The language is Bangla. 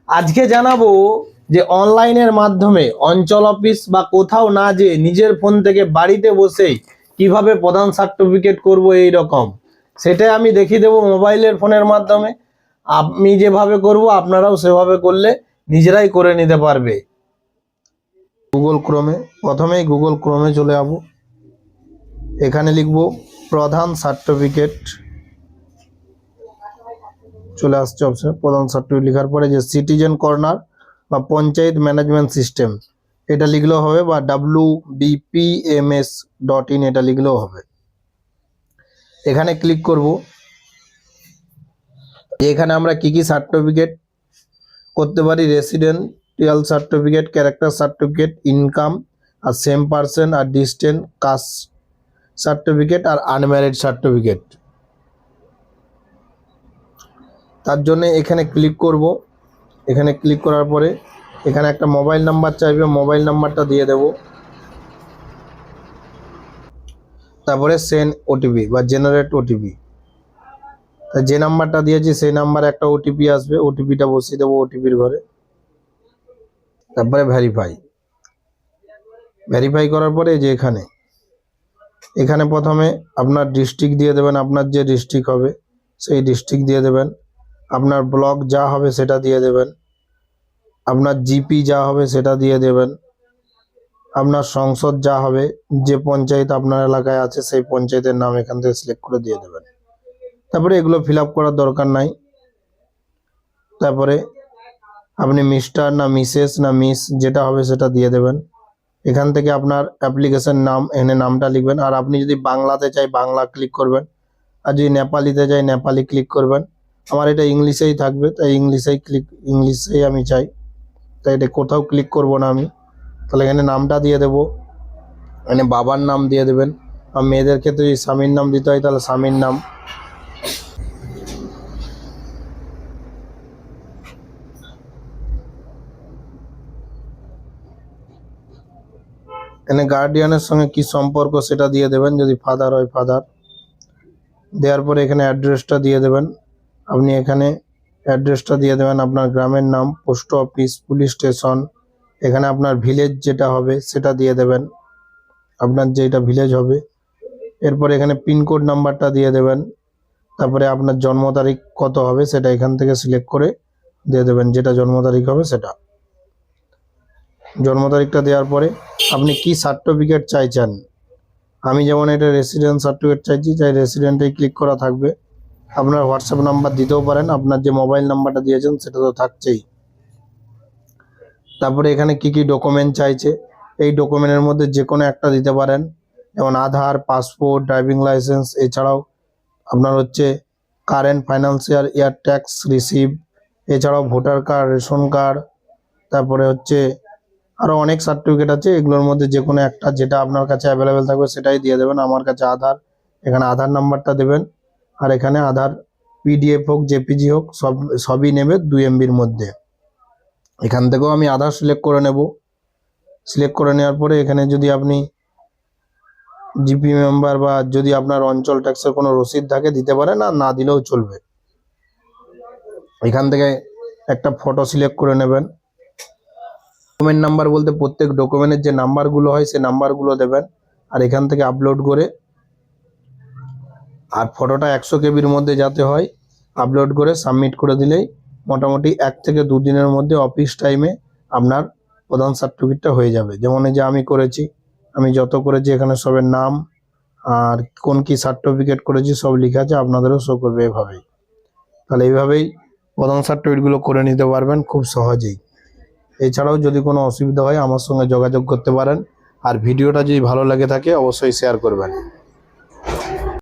আজকে জানাবো যে অনলাইনের মাধ্যমে অঞ্চল অফিস বা কোথাও না যেয়ে নিজের ফোন থেকে বাড়িতে বসেই কিভাবে প্রধান সার্টিফিকেট করব এই রকম সেটাই আমি দেখিয়ে দেবো মোবাইলের ফোনের মাধ্যমে। আমি যেভাবে করব আপনারাও সেভাবে করলে নিজেরাই করে নিতে পারবে। গুগল ক্রোমে প্রথমেই গুগল ক্রোমে চলে যাব, এখানে লিখব প্রধান সার্টিফিকেট, চলে আসছে অপশন প্রধান সার্টিফিকেট। লেখার পরে যে সিটিজেন কর্নার বা পঞ্চায়েত ম্যানেজমেন্ট সিস্টেম এটা লিখলেও হবে, বা wbpms.in এটা লিখলেও হবে। এখানে ক্লিক করব। এখানে আমরা কি কি সার্টিফিকেট করতে পারি, residential certificate, character certificate, income আর সেম পার্সন আর ডিস্টেন্স, কাস্ট সার্টিফিকেট আর আনম্যারিড সার্টিফিকেট। তার জন্য এখানে ক্লিক করব। এখানে ক্লিক করার পরে এখানে একটা মোবাইল নাম্বার চাইবে, মোবাইল নাম্বারটা দিয়ে দেব। তারপরে সেন্ড ওটিপি বা জেনারেট ওটিপি, যে নাম্বারটা দিয়েছি সেই নাম্বারে একটা ওটিপি আসবে, ওটিপিটা বসিয়ে দেবো ওটিপির ঘরে। তারপরে ভেরিফাই করার পরে যে এখানে প্রথমে আপনার ডিস্ট্রিক্ট দিয়ে দেবেন, আপনার যে ডিস্ট্রিক্ট হবে সেই ডিস্ট্রিক্ট দিয়ে দেবেন, আপনার ব্লক যা হবে সেটা দিয়ে দেবেন, আপনার জিপি যা হবে সেটা দিয়ে দেবেন, আপনার সংসদ যা হবে, যে পঞ্চায়েত আপনার এলাকায় আছে সেই পঞ্চায়েতের নাম এখান থেকে সিলেক্ট করে দিয়ে দেবেন। তারপরে এগুলো ফিল আপ করার দরকার নাই। তারপরে আপনি মিস্টার না মিসেস না মিস যেটা হবে সেটা দিয়ে দেবেন। এখান থেকে আপনার অ্যাপ্লিকেশন নাম, এখানে নামটা লিখবেন। আর আপনি যদি বাংলাতে চাই বাংলা ক্লিক করবেন, আর যদি নেপালিতে চাই নেপালি ক্লিক করবেন। আমার এটা ইংলিশেই থাকবে তাই ইংলিশেই আমি চাই, তাই এটা কোথাও ক্লিক করব না আমি। তাহলে এখানে নামটা দিয়ে দেব, এখানে বাবার নাম দিয়ে দেবেন। আর মেয়েদের ক্ষেত্রে যদি স্বামীর নাম দিতে হয় তাহলে স্বামীর নাম। এখানে গার্ডিয়ানের সঙ্গে কি সম্পর্ক সেটা দিয়ে দেবেন, যদি ফাদার হয় ফাদার। দেওয়ার পরে এখানে অ্যাড্রেসটা দিয়ে দেবেন। আপনি এখানে অ্যাড্রেসটা দিয়ে দেবেন, আপনার গ্রামের নাম, পোস্ট অফিস, পুলিশ স্টেশন। এখানে আপনার ভিলেজ যেটা হবে সেটা দিয়ে দেবেন, আপনার যেটা ভিলেজ হবে। এরপরে এখানে পিনকোড নাম্বারটা দিয়ে দেবেন। তারপরে আপনার জন্ম তারিখ কত হবে সেটা এখান থেকে সিলেক্ট করে দিয়ে দেবেন, যেটা জন্ম তারিখ হবে সেটা। জন্ম তারিখটা দেওয়ার পরে আপনি কি সার্টিফিকেট চাইছেন, আমি যেমন এটা রেসিডেন্ট সার্টিফিকেট চাইছি, তাই রেসিডেন্টেই ক্লিক করা থাকবে। আপনার হোয়াটসঅ্যাপ নাম্বার দিতেও পারেন, আপনার যে মোবাইল নাম্বারটা দিয়েছেন সেটা তো থাকছেই। তারপরে এখানে কি কি ডকুমেন্ট চাইছে, এই ডকুমেন্টের মধ্যে যে কোনো একটা দিতে পারেন, যেমন আধার, পাসপোর্ট, ড্রাইভিং লাইসেন্স। এছাড়াও আপনার হচ্ছে current financial year tax receive, এছাড়াও ভোটার কার্ড, রেশন কার্ড। তারপরে হচ্ছে আরও অনেক সার্টিফিকেট আছে, এগুলোর মধ্যে যে কোনো একটা যেটা আপনার কাছে অ্যাভেলেবেল থাকবে সেটাই দিয়ে দেবেন। আমার কাছে আধার, এখানে আধার নাম্বারটা দেবেন। আর এখানে আধার পিডিএফ হোক জেপিজি হোক সবই নেবে 2 MBর মধ্যে। এখান থেকেও আমি আধার সিলেক্ট করে নেব। সিলেক্ট করে নেওয়ার পরে এখানে যদি আপনি জিপি মেম্বার বা যদি আপনার অঞ্চল ট্যাক্সের কোনো রসিদ থাকে দিতে পারেন, আর না দিলেও চলবে। এখান থেকে একটা ফটো সিলেক্ট করে নেবেন। ডকুমেন্ট নাম্বার বলতে প্রত্যেক ডকুমেন্টের যে নাম্বারগুলো হয় সেই নাম্বারগুলো দেবেন। আর এখান থেকে আপলোড করে, আর ফটোটা 100 KBর মধ্যে যাতে হয়, আপলোড করে সাবমিট করে দিলেই মোটামুটি 1 থেকে 2 দিনের মধ্যে অফিস টাইমে আপনার প্রধান সার্টিফিকেটটা হয়ে যাবে। যেমন এই যে আমি করেছি, আমি যত করেছি এখানে সবের নাম আর কোন কি সার্টিফিকেট করেছি সব লেখা আছে, আপনাদেরও শো করবে এভাবেই। তাহলে এইভাবেই প্রধান সার্টিফিকেটগুলো করে নিতে পারবেন খুব সহজেই। এছাড়াও যদি কোনো অসুবিধা হয় আমার সঙ্গে যোগাযোগ করতে পারেন। আর ভিডিওটা যদি ভালো লাগে থাকে অবশ্যই শেয়ার করবেন।